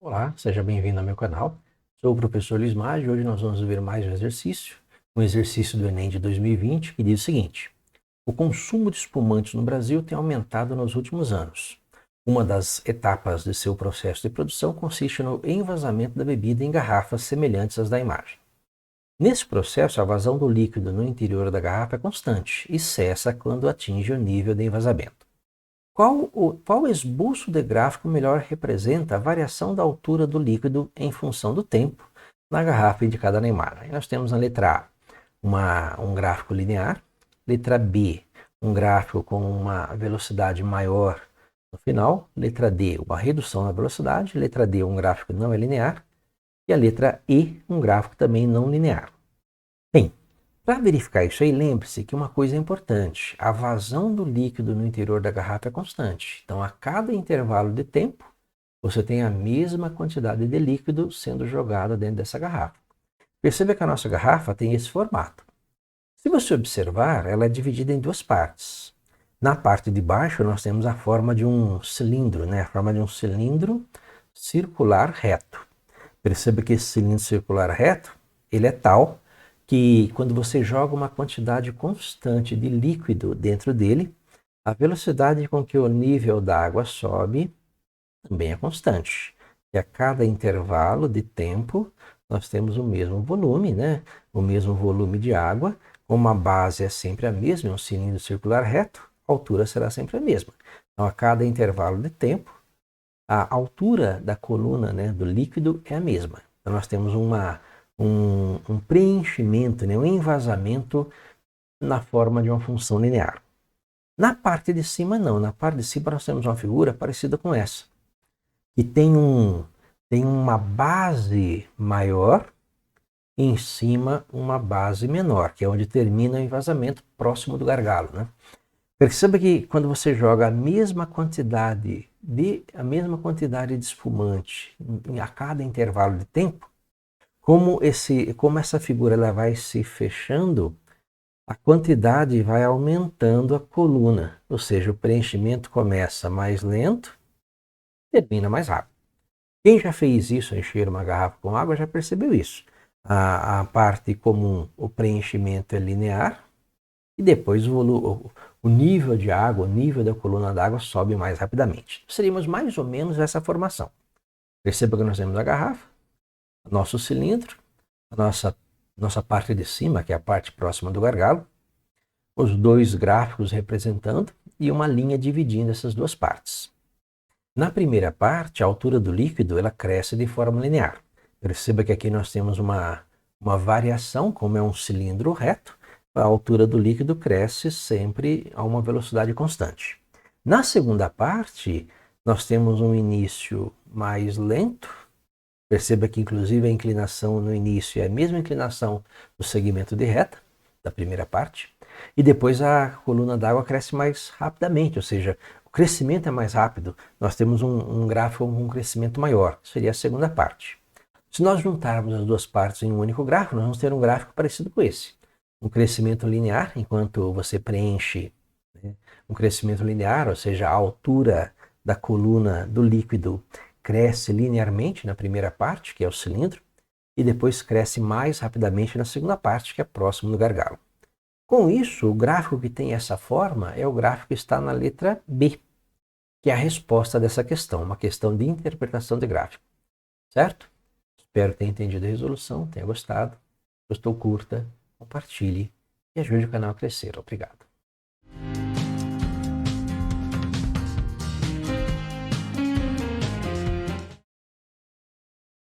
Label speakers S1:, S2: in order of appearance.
S1: Olá, seja bem-vindo ao meu canal. Sou o professor Luiz Maggi e hoje nós vamos ver mais um exercício do Enem de 2020, que diz o seguinte: o consumo de espumantes no Brasil tem aumentado nos últimos anos. Uma das etapas de seu processo de produção consiste no envasamento da bebida em garrafas semelhantes às da imagem. Nesse processo, a vazão do líquido no interior da garrafa é constante e cessa quando atinge o nível de envasamento. Qual esboço de gráfico melhor representa a variação da altura do líquido em função do tempo na garrafa indicada na imagem? Aí nós temos na letra A um gráfico linear, letra B um gráfico com uma velocidade maior no final, letra D uma redução na velocidade, letra D um gráfico não é linear e a letra E um gráfico também não linear. Bem, para verificar isso aí, lembre-se que uma coisa é importante: a vazão do líquido no interior da garrafa é constante. Então, a cada intervalo de tempo, você tem a mesma quantidade de líquido sendo jogada dentro dessa garrafa. Perceba que a nossa garrafa tem esse formato. Se você observar, ela é dividida em duas partes. Na parte de baixo, nós temos a forma de um cilindro, a forma de um cilindro circular reto. Perceba que esse cilindro circular reto, ele é tal que quando você joga uma quantidade constante de líquido dentro dele, a velocidade com que o nível da água sobe também é constante. E a cada intervalo de tempo, nós temos o mesmo volume, o mesmo volume de água, como a base é sempre a mesma, é um cilindro circular reto, a altura será sempre a mesma. Então, a cada intervalo de tempo, a altura da coluna do líquido é a mesma. Então, nós temos um preenchimento, um envasamento na forma de uma função linear. Na parte de cima, não. Na parte de cima, nós temos uma figura parecida com essa, que tem uma base maior e em cima uma base menor, que é onde termina o envasamento próximo do gargalo. Perceba que quando você joga a mesma quantidade de espumante a cada intervalo de tempo, como essa figura ela vai se fechando, a quantidade vai aumentando a coluna, ou seja, o preenchimento começa mais lento e termina mais rápido. Quem já fez isso, encher uma garrafa com água, já percebeu isso. A parte comum, o preenchimento é linear e depois o nível de água, o nível da coluna d'água sobe mais rapidamente. Seríamos mais ou menos essa formação. Perceba que nós temos a garrafa, nosso cilindro, a nossa parte de cima, que é a parte próxima do gargalo, os dois gráficos representando e uma linha dividindo essas duas partes. Na primeira parte, a altura do líquido ela cresce de forma linear. Perceba que aqui nós temos uma variação, como é um cilindro reto, a altura do líquido cresce sempre a uma velocidade constante. Na segunda parte, nós temos um início mais lento. Perceba que, inclusive, a inclinação no início é a mesma inclinação do segmento de reta, da primeira parte, e depois a coluna d'água cresce mais rapidamente, ou seja, o crescimento é mais rápido. Nós temos um gráfico com um crescimento maior, seria a segunda parte. Se nós juntarmos as duas partes em um único gráfico, nós vamos ter um gráfico parecido com esse. Um crescimento linear, enquanto você preenche, um crescimento linear, ou seja, a altura da coluna do líquido cresce linearmente na primeira parte, que é o cilindro, e depois cresce mais rapidamente na segunda parte, que é próximo do gargalo. Com isso, o gráfico que tem essa forma é o gráfico que está na letra B, que é a resposta dessa questão, uma questão de interpretação de gráfico. Certo? Espero ter entendido a resolução, tenha gostado. Gostou, curta, compartilhe e ajude o canal a crescer. Obrigado.